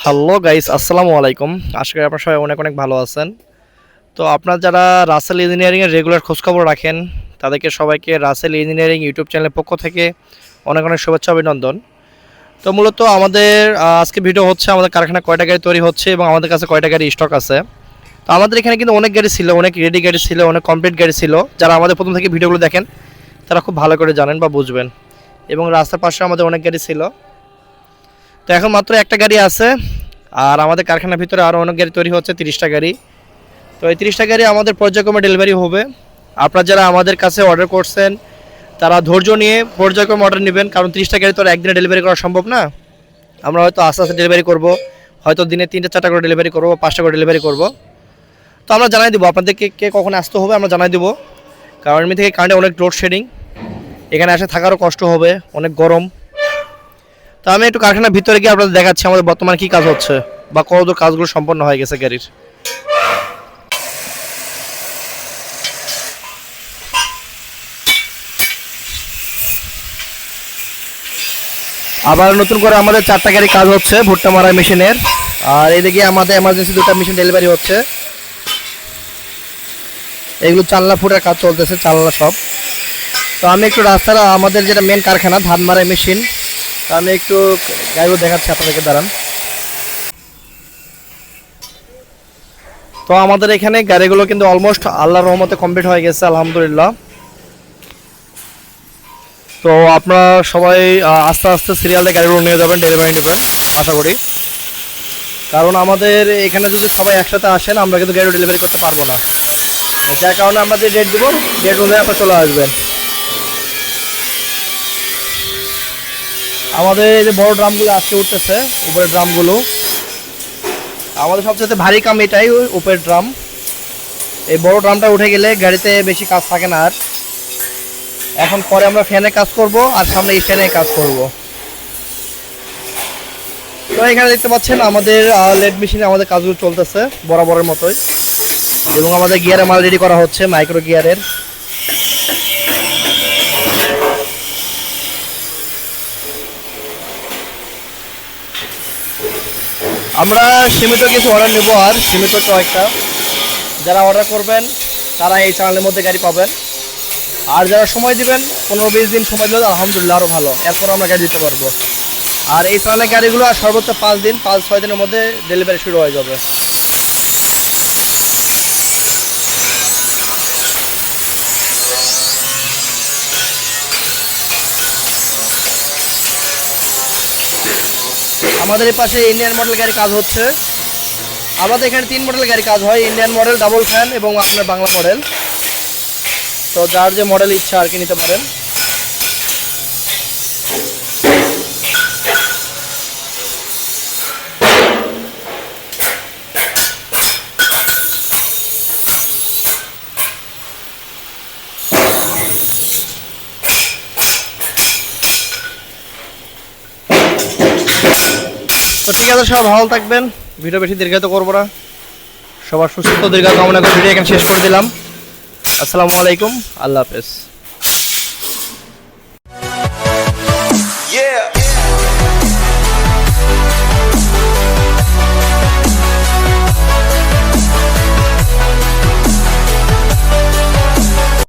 Hello guys, আসসালামু আলাইকুম। আশা করি আপনারা সবাই অনেক অনেক ভালো আছেন। তো আপনারা যারা রাসেল ইঞ্জিনিয়ারিংয়ের রেগুলার খোঁজখবর রাখেন, তাদেরকে সবাইকে রাসেল ইঞ্জিনিয়ারিং ইউটিউব চ্যানেলের পক্ষ থেকে অনেক অনেক শুভেচ্ছা অভিনন্দন। তো মূলত আমাদের আজকে ভিডিও হচ্ছে আমাদের কারখানা কয়টা গাড়ি তৈরি হচ্ছে এবং আমাদের কাছে কয়টা গাড়ি স্টক আছে। তো আমাদের এখানে কিন্তু অনেক গাড়ি ছিল, অনেক রেডি গাড়ি ছিল, অনেক কমপ্লিট গাড়ি ছিল। যারা আমাদের প্রথম থেকে ভিডিওগুলো দেখেন তারা খুব ভালো করে জানেন বা বুঝবেন। এবং রাস্তার পাশে আমাদের অনেক গাড়ি ছিল। তো এখন মাত্র একটা গাড়ি আছে, আর আমাদের কারখানার ভিতরে আরও অনেক গাড়ি তৈরি হচ্ছে, 30টা গাড়ি। তো এই 30টা গাড়ি আমাদের পর্যায়ক্রমে ডেলিভারি হবে। আপনারা যারা আমাদের কাছে অর্ডার করছেন তারা ধৈর্য নিয়ে পর্যায়ক্রমে অর্ডার নেবেন, কারণ 30টা গাড়ি তো আর একদিনে ডেলিভারি করা সম্ভব না। আমরা হয়তো আস্তে আস্তে ডেলিভারি করব, হয়তো দিনে 3-4টা করে ডেলিভারি করবো, 5টা করে ডেলিভারি করব। তো আমরা জানাই দেবো আপনাদেরকে কে কখন আসতে হবে, আমরা জানাই দেবো। কারণ এমনি থেকে কারেন্টে অনেক লোডশেডিং, এখানে এসে থাকারও কষ্ট হবে, অনেক গরম। তো আমি একটু কারখানার ভিতরে গিয়ে আপনাদের দেখাচ্ছি আমাদের বর্তমানে কী কাজ হচ্ছে বা কতদূর কাজগুলো সম্পন্ন হয়ে গেছে গাড়ির। আবার নতুন করে আমাদের 4টা গাড়ি কাজ হচ্ছে ভুট্টা মারা মেশিনের। আর এদিকে আমাদের এমার্জেন্সি 2টা মেশিন ডেলিভারি হচ্ছে। এগুলো চালনা ফুটের কাজ চলতেছে, চালনা সব। তো আমি একটু রাস্তার আমাদের যেটা মেন কারখানা ধান মারাই মেশিন, তো আমি একটু গাড়িগুলো দেখাচ্ছি আপনাদেরকে, দাঁড়ান। তো আমাদের এখানে গাড়িগুলো কিন্তু অলমোস্ট আল্লাহর রহমতে কমপ্লিট হয়ে গেছে, আলহামদুলিল্লাহ। তো আপনারা সবাই আস্তে আস্তে সিরিয়ালে গাড়িগুলো নিয়ে যাবেন, ডেলিভারি নেবেন আশা করি। কারণ আমাদের এখানে যদি সবাই একসাথে আসেন আমরা কিন্তু গাড়ি ডেলিভারি করতে পারবো না, যার কারণে আমরা যে ডেট দেবো ডেট অনুযায়ী আপনারা চলে আসবেন। আমাদের এই যে বড় ড্রামগুলো আজকে উঠতেছে, উপরের ড্রামগুলো আমাদের সবচেয়ে ভারী কাম এটাই, উপরের ড্রাম। এই বড় ড্রামটা উঠে গেলে গাড়িতে বেশি কাজ থাকে না আর। এখন পরে আমরা ফ্যানে কাজ করব আর সামনে এই ফ্যানে কাজ করব। তো এখানে দেখতে পাচ্ছেন আমাদের লেড মেশিনে আমাদের কাজগুলো চলতেছে বরাবরের মতোই, এবং আমাদের গিয়ারের মাল রেডি করা হচ্ছে, মাইক্রো গিয়ারের। আমরা সীমিত কিছু অর্ডার নেব, আর সীমিত কয়েকটা। যারা অর্ডার করবেন তারা এই চ্যানেলের মধ্যে গাড়ি পাবেন। আর যারা সময় দিবেন 15-20 দিন সময় দিলে আলহামদুলিল্লাহ আরও ভালো, এরপর আমরা গাড়ি দিতে পারবো। আর এই চ্যানেলের গাড়িগুলো আর সর্বোচ্চ 5-6 দিনের মধ্যে ডেলিভারি শুরু হয়ে যাবে। আমাদের এই পাশে ইন্ডিয়ান মডেল গাড়ি কাজ হচ্ছে। আমাদের এখানে 3 মডেলের গাড়ি কাজ হয়, ইন্ডিয়ান মডেল, ডাবল ফ্যান এবং আপনার বাংলা মডেল। তো যার যে মডেল ইচ্ছা আর কি নিতে পারেন। তো ঠিক আছে, সবাই ভালো থাকবেন। ভিডিও বেশি দীর্ঘায়িত করবো না, সবার সুস্থ দীর্ঘ কামনা করে ভিডিও এখানে শেষ করে দিলাম। আসসালামু আলাইকুম, আল্লাহ হাফেজ। Yeah.